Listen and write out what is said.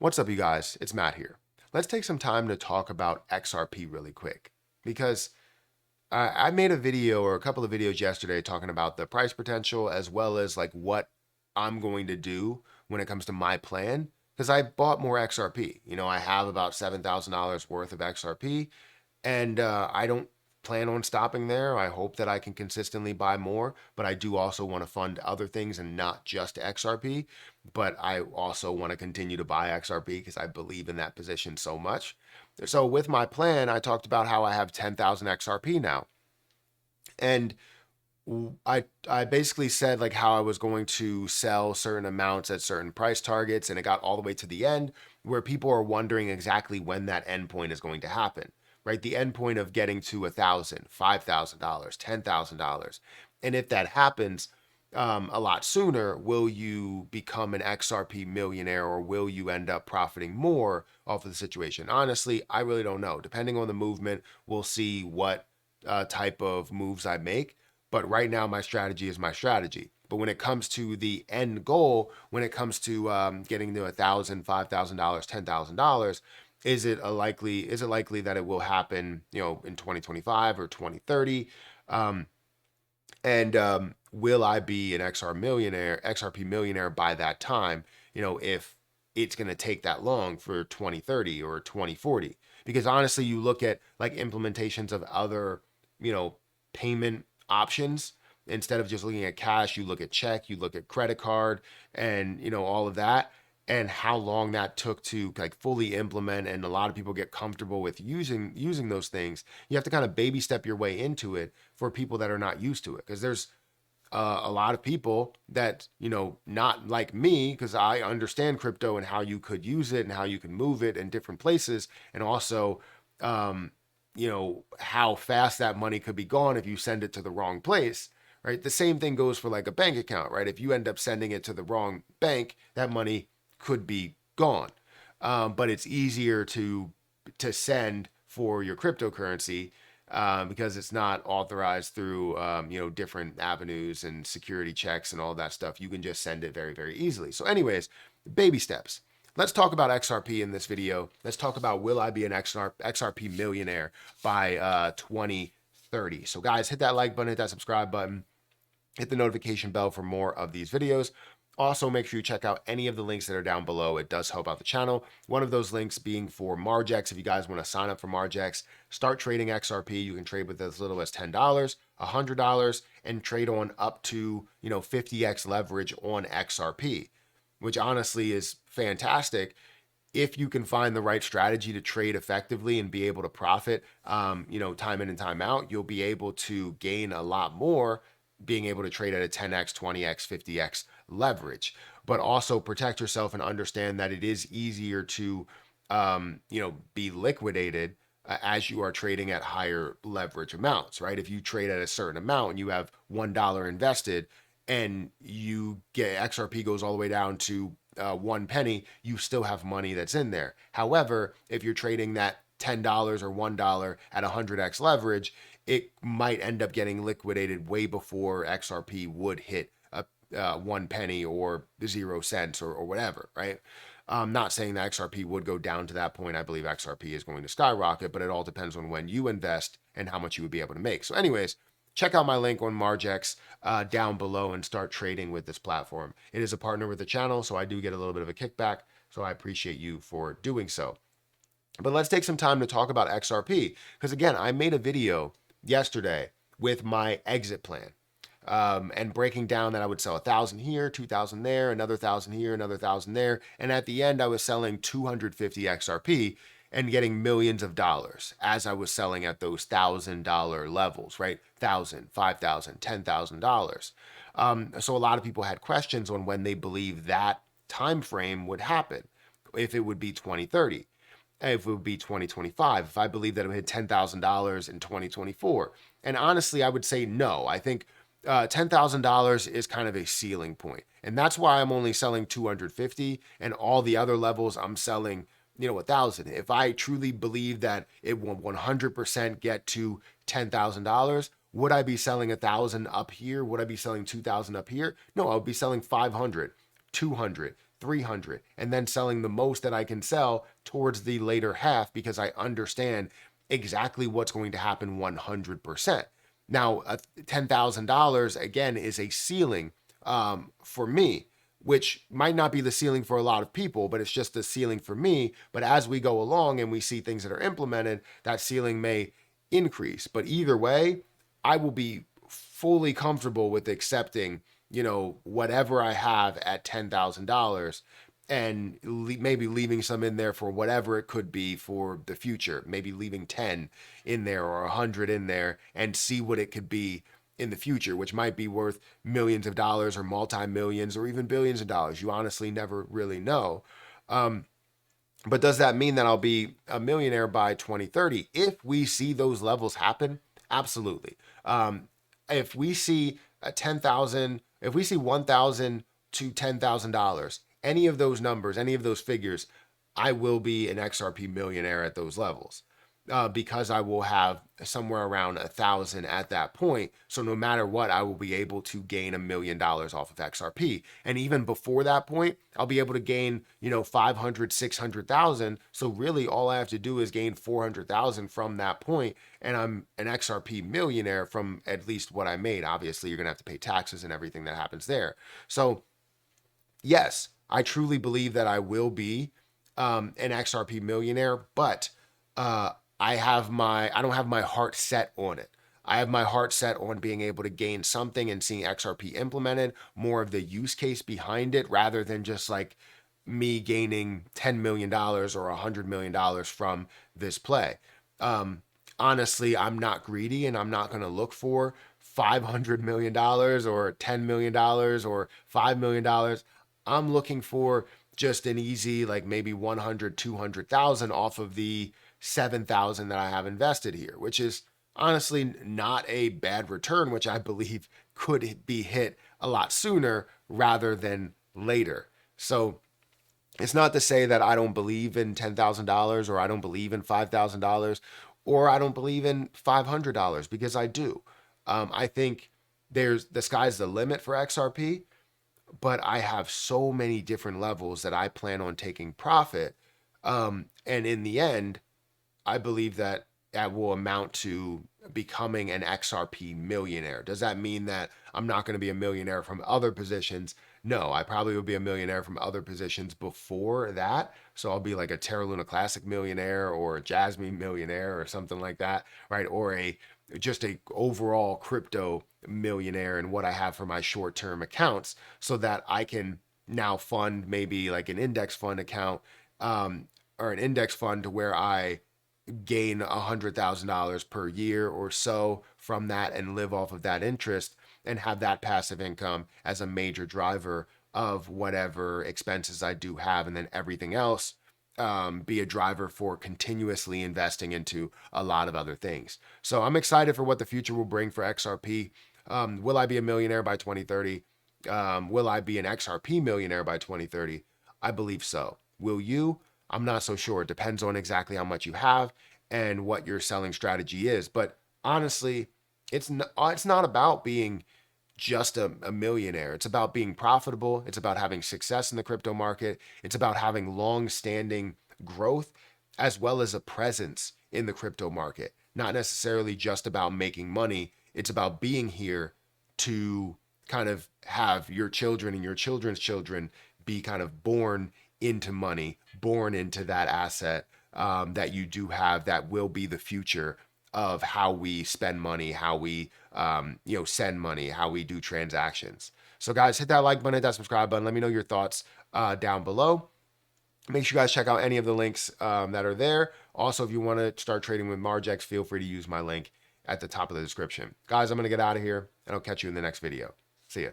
What's up, you guys? It's Matt here. Let's take some time to talk about XRP really quick because I made a video or a couple of videos yesterday talking about the price potential as well as like what I'm going to do when it comes to my plan because I bought more XRP. I have about $7,000 worth of XRP and I don't plan on stopping there. I hope that I can consistently buy more, but I do also want to fund other things and not just XRP. But I also want to continue to buy XRP because I believe in that position so much. So with my plan, I talked about how I have 10,000 XRP now. And I basically said like how I was going to sell certain amounts at certain price targets, and it got all the way to the end where people are wondering exactly when that end point is going to happen, right? The end point of getting to $1,000, $5,000, $10,000, and if that happens a lot sooner, will you become an XRP millionaire or will you end up profiting more off of the situation? Honestly, I really don't know. Depending on the movement, we'll see what type of moves I make. But right now, my strategy is my strategy. But when it comes to the end goal, when it comes to getting to $1,000, $5,000, $10,000, is it likely that it will happen, in 2025 or 2030? And will I be an XRP millionaire by that time? If it's going to take that long for 2030 or 2040, because honestly, you look at like implementations of other, payment options. Instead of just looking at cash, you look at check, you look at credit card, and all of that, and how long that took to like fully implement. And a lot of people get comfortable with using those things. You have to kind of baby step your way into it for people that are not used to it, because there's a lot of people that not like me, because I understand crypto and how you could use it and how you can move it in different places, and also how fast that money could be gone if you send it to the wrong place, right? The same thing goes for like a bank account, right? If you end up sending it to the wrong bank, that money could be gone. But it's easier to send for your cryptocurrency because it's not authorized through different avenues and security checks and all that stuff. You can just send it very, very easily. So anyways, baby steps. Let's talk about XRP in this video. Let's talk about, will I be an XRP millionaire by 2030? So guys, hit that like button, hit that subscribe button, hit the notification bell for more of these videos. Also, make sure you check out any of the links that are down below. It does help out the channel. One of those links being for Margex. If you guys want to sign up for Margex, start trading XRP. You can trade with as little as $10, $100, and trade on up to 50x leverage on XRP, which honestly is fantastic. If you can find the right strategy to trade effectively and be able to profit, time in and time out, you'll be able to gain a lot more being able to trade at a 10x, 20x, 50x leverage, but also protect yourself and understand that it is easier to, be liquidated as you are trading at higher leverage amounts, right? If you trade at a certain amount and you have $1 invested and you get XRP goes all the way down to 1 penny, you still have money that's in there. However, if you're trading that $10 or $1 at 100x leverage, it might end up getting liquidated way before XRP would hit a 1 penny or 0 cents or whatever, right? I'm not saying that XRP would go down to that point. I believe XRP is going to skyrocket, but it all depends on when you invest and how much you would be able to make. So anyways, check out my link on Margex down below and start trading with this platform. It is a partner with the channel, so I do get a little bit of a kickback. So I appreciate you for doing so. But let's take some time to talk about XRP, because again, I made a video yesterday with my exit plan and breaking down that I would sell 1,000 here, 2,000 there, another 1,000 here, another 1,000 there. And at the end, I was selling 250 XRP and getting millions of dollars as I was selling at those $1,000 levels, right? $1,000, $5,000, $10,000. So a lot of people had questions on when they believe that time frame would happen, if it would be 2030. If it would be 2025, if I believe that it would hit $10,000 in 2024. And honestly, I would say no. I think $10,000 is kind of a ceiling point. And that's why I'm only selling 250, and all the other levels I'm selling, 1,000. If I truly believe that it will 100% get to $10,000, would I be selling 1,000 up here? Would I be selling 2,000 up here? No, I would be selling 500, 200, 300, and then selling the most that I can sell towards the later half because I understand exactly what's going to happen 100%. Now, $10,000 again is a ceiling for me, which might not be the ceiling for a lot of people, but it's just the ceiling for me. But as we go along and we see things that are implemented, that ceiling may increase. But either way, I will be fully comfortable with accepting, whatever I have at $10,000 and maybe leaving some in there for whatever it could be for the future. Maybe leaving 10 in there or 100 in there and see what it could be in the future, which might be worth millions of dollars or multi-millions or even billions of dollars. You honestly never really know. But does that mean that I'll be a millionaire by 2030? If we see those levels happen, absolutely. If we see a 10,000, if we see 1,000 to $10,000, any of those numbers, any of those figures, I will be an XRP millionaire at those levels. Because I will have somewhere around 1,000 at that point. So no matter what, I will be able to gain $1 million off of XRP. And even before that point, I'll be able to gain, 500, 600,000. So really all I have to do is gain 400,000 from that point, and I'm an XRP millionaire from at least what I made. Obviously, you're going to have to pay taxes and everything that happens there. So yes, I truly believe that I will be an XRP millionaire, but I don't have my heart set on it. I have my heart set on being able to gain something and seeing XRP implemented, more of the use case behind it, rather than just like me gaining $10 million or $100 million from this play. Honestly, I'm not greedy and I'm not going to look for $500 million or $10 million or $5 million. I'm looking for just an easy, like maybe 100, 200,000 off of the 7,000 that I have invested here, which is honestly not a bad return, which I believe could be hit a lot sooner rather than later. So it's not to say that I don't believe in $10,000 or I don't believe in $5,000 or I don't believe in $500, because I do. I think the sky's the limit for XRP, but I have so many different levels that I plan on taking profit. And in the end, I believe that will amount to becoming an XRP millionaire. Does that mean that I'm not going to be a millionaire from other positions? No, I probably will be a millionaire from other positions before that. So I'll be like a Terra Luna Classic millionaire or a Jasmine millionaire or something like that, right? Or just a overall crypto millionaire in what I have for my short-term accounts, so that I can now fund maybe like an index fund account, or an index fund to where I gain $100,000 per year or so from that and live off of that interest and have that passive income as a major driver of whatever expenses I do have, and then everything else be a driver for continuously investing into a lot of other things. So I'm excited for what the future will bring for XRP. Will I be a millionaire by 2030? Will I be an XRP millionaire by 2030? I believe so. Will you? I'm not so sure. It depends on exactly how much you have and what your selling strategy is. But honestly, it's not about being just a millionaire. It's about being profitable. It's about having success in the crypto market. It's about having long-standing growth as well as a presence in the crypto market. Not necessarily just about making money. It's about being here to kind of have your children and your children's children be kind of born into money, born into that asset that you do have, that will be the future of how we spend money, how we send money, how we do transactions. So guys, hit that like button, hit that subscribe button. Let me know your thoughts down below. Make sure you guys check out any of the links that are there. Also, if you want to start trading with Margex, feel free to use my link at the top of the description. Guys, I'm going to get out of here, and I'll catch you in the next video. See ya.